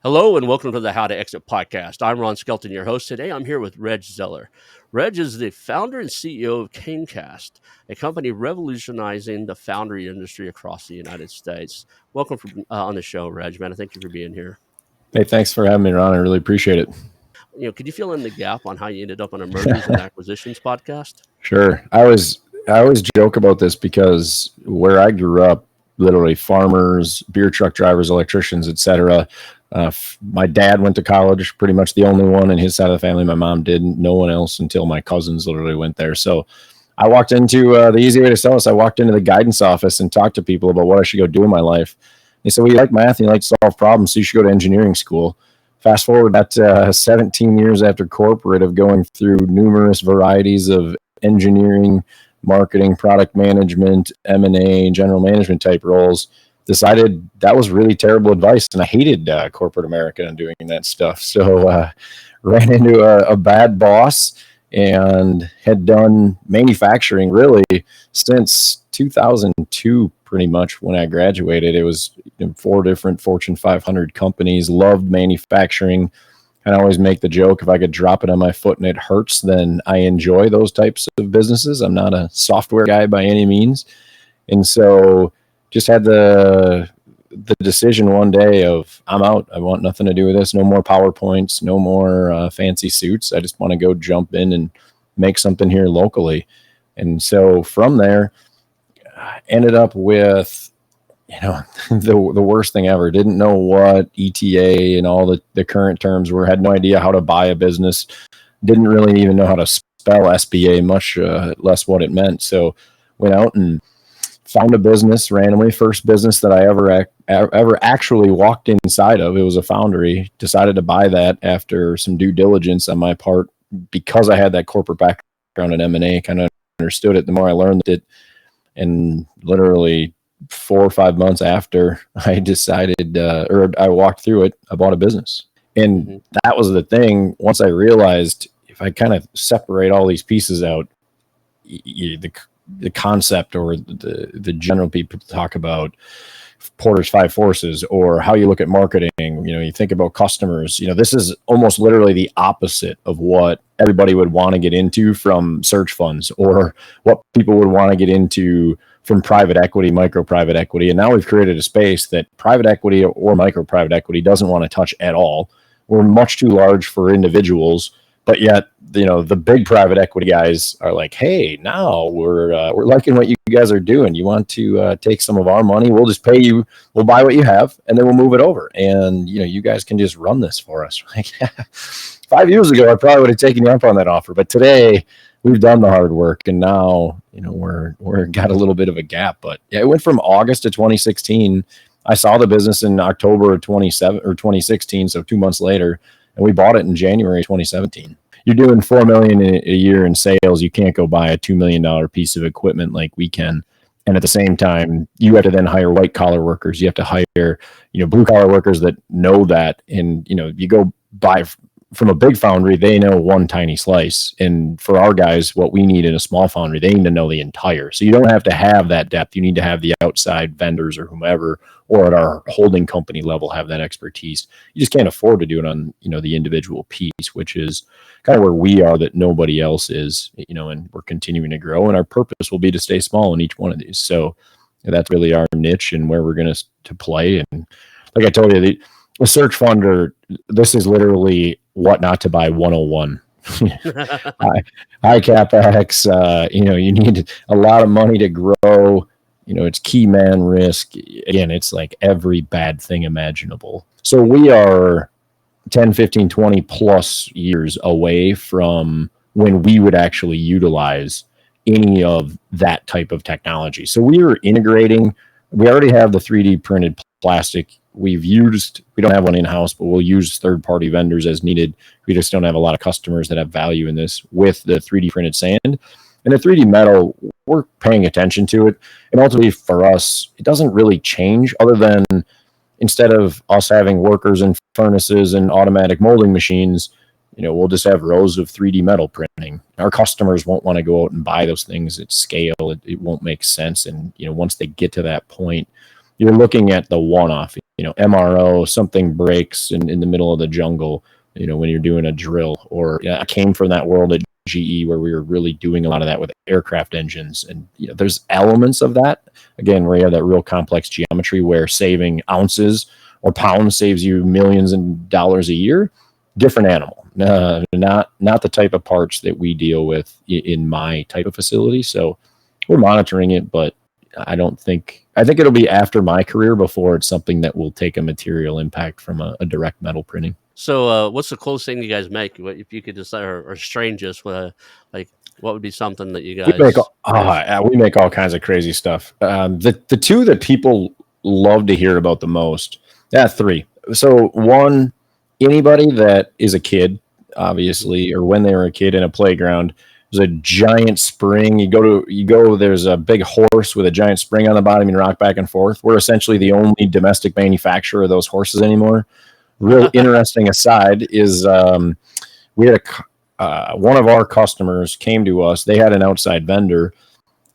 Hello and welcome to the How to Exit podcast. I'm Ron Skelton, your host. Today I'm here with Reg Zeller. Reg is the founder and CEO of CaneKast, a company revolutionizing the foundry industry across the United States. Welcome on the show, Reg, man. Thank you for being here. Hey, thanks for having me, Ron. I really appreciate it. Could you fill in the gap on how you ended up on a mergers and acquisitions podcast? Sure. I always joke about this because where I grew up, literally farmers, beer truck drivers, electricians, etc. My dad went to college, pretty much the only one in his side of the family. My mom didn't. No one else until my cousins literally went there. So I walked into the easy way to sell this. I walked into the guidance office and talked to people about what I should go do in my life. They said, well, you like math and you like to solve problems, so you should go to engineering school. Fast forward that 17 years after corporate of going through numerous varieties of engineering, marketing, product management, M&A, general management type roles, decided that was really terrible advice. And I hated corporate America and doing that stuff. So ran into a bad boss and had done manufacturing really since 2002, pretty much when I graduated. It was in 4 different Fortune 500 companies, loved manufacturing. And I always make the joke, if I could drop it on my foot and it hurts, then I enjoy those types of businesses. I'm not a software guy by any means. And so just had the decision one day of, I'm out. I want nothing to do with this. No more PowerPoints, no more fancy suits. I just want to go jump in and make something here locally. And so from there, I ended up with, the worst thing ever. Didn't know what ETA and all the current terms were. Had no idea how to buy a business. Didn't really even know how to spell SBA, much less what it meant. So went out and found a business randomly. First business that I ever actually walked inside of. It was a foundry. Decided to buy that after some due diligence on my part because I had that corporate background in M&A. Kind of understood it. The more I learned it, and literally 4 or 5 months after I decided, or I walked through it, I bought a business. And that was the thing. Once I realized if I kind of separate all these pieces out, the concept or the general people talk about Porter's 5 forces or how you look at marketing, you think about customers, this is almost literally the opposite of what everybody would want to get into from search funds or what people would want to get into from private equity, micro private equity. And now we've created a space that private equity or micro private equity doesn't want to touch at all. We're much too large for individuals, but yet, the big private equity guys are like, hey, now we're liking what you guys are doing. You want to take some of our money? We'll just pay you. We'll buy what you have, and then we'll move it over. And, you guys can just run this for us. Like 5 years ago, I probably would have taken you up on that offer. But today, we've done the hard work, and now, we're got a little bit of a gap. But yeah, it went from August to 2016. I saw the business in October of 2016, so 2 months later, and we bought it in January 2017. You're doing $4 million a year in sales. You can't go buy a $2 million piece of equipment like we can. And at the same time, you have to then hire white collar workers. You have to hire, blue collar workers that know that. And, you go buy from a big foundry, they know one tiny slice. And for our guys, what we need in a small foundry, they need to know the entire. So you don't have to have that depth. You need to have the outside vendors or whomever, or at our holding company level, have that expertise. You just can't afford to do it on, the individual piece, which is kind of where we are that nobody else is, and we're continuing to grow. And our purpose will be to stay small in each one of these. So that's really our niche and where we're going to play. And like I told you, the search funder, this is literally what not to buy 101. high capex, you need a lot of money to grow. It's key man risk. Again, it's like every bad thing imaginable. So we are 10, 15, 20 plus years away from when we would actually utilize any of that type of technology. So we are integrating. We already have the 3D printed plastic. We don't have one in-house, but we'll use third-party vendors as needed. We just don't have a lot of customers that have value in this with the 3D printed sand. And the 3D metal, we're paying attention to it. And ultimately for us, it doesn't really change other than instead of us having workers and furnaces and automatic molding machines, we'll just have rows of 3D metal printing. Our customers won't want to go out and buy those things at scale. It won't make sense. And, once they get to that point, you're looking at the one-off. MRO, something breaks in the middle of the jungle, when you're doing a drill. Or I came from that world at GE where we were really doing a lot of that with aircraft engines. And, there's elements of that, again, where you have that real complex geometry where saving ounces or pounds saves you millions of dollars a year. Different animal, not the type of parts that we deal with in my type of facility. So we're monitoring it, but I think it'll be after my career before it's something that will take a material impact from a direct metal printing. So, what's the coolest thing you guys make? If you could decide, or strangest, like what would be something that you guys? We make all kinds of crazy stuff. The two that people love to hear about the most, three. So one, anybody that is a kid, obviously, or when they were a kid in a playground, there's a giant spring. You go, there's a big horse with a giant spring on the bottom and rock back and forth. We're essentially the only domestic manufacturer of those horses anymore. Real interesting aside is we had one of our customers came to us. They had an outside vendor.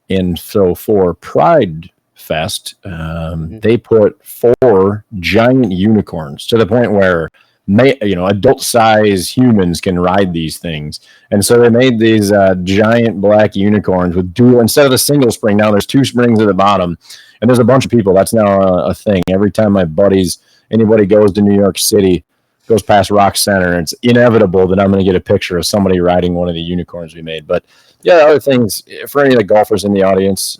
And so for Pride Fest, they put 4 giant unicorns to the point where adult size humans can ride these things. And so they made these giant black unicorns with dual, instead of the single spring, now there's 2 springs at the bottom. And there's a bunch of people. That's now a thing. Every time anybody goes to New York City, goes past Rock Center, it's inevitable that I'm going to get a picture of somebody riding one of the unicorns we made. But other things, for any of the golfers in the audience,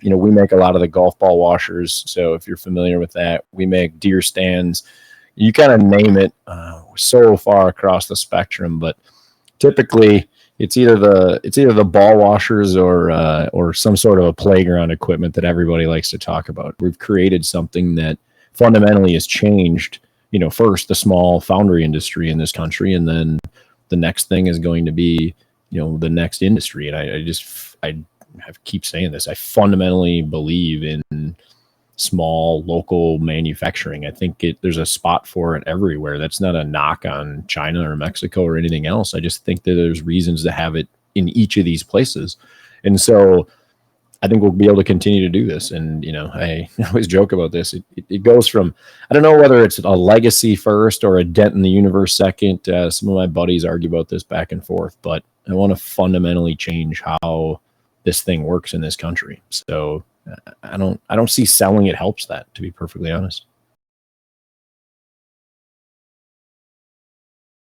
we make a lot of the golf ball washers. So if you're familiar with that, we make deer stands. You kind of name it, so far across the spectrum, but typically it's either the ball washers or some sort of a playground equipment that everybody likes to talk about. We've created something that fundamentally has changed, first the small foundry industry in this country, and then the next thing is going to be, the next industry. And I keep saying this, I fundamentally believe in small local manufacturing. I think there's a spot for it everywhere. That's not a knock on China or Mexico or anything else. I just think that there's reasons to have it in each of these places. And so I think we'll be able to continue to do this. And, I always joke about this. It goes from, I don't know whether it's a legacy first or a dent in the universe second. Some of my buddies argue about this back and forth, but I want to fundamentally change how this thing works in this country. So I don't see selling it helps that, to be perfectly honest.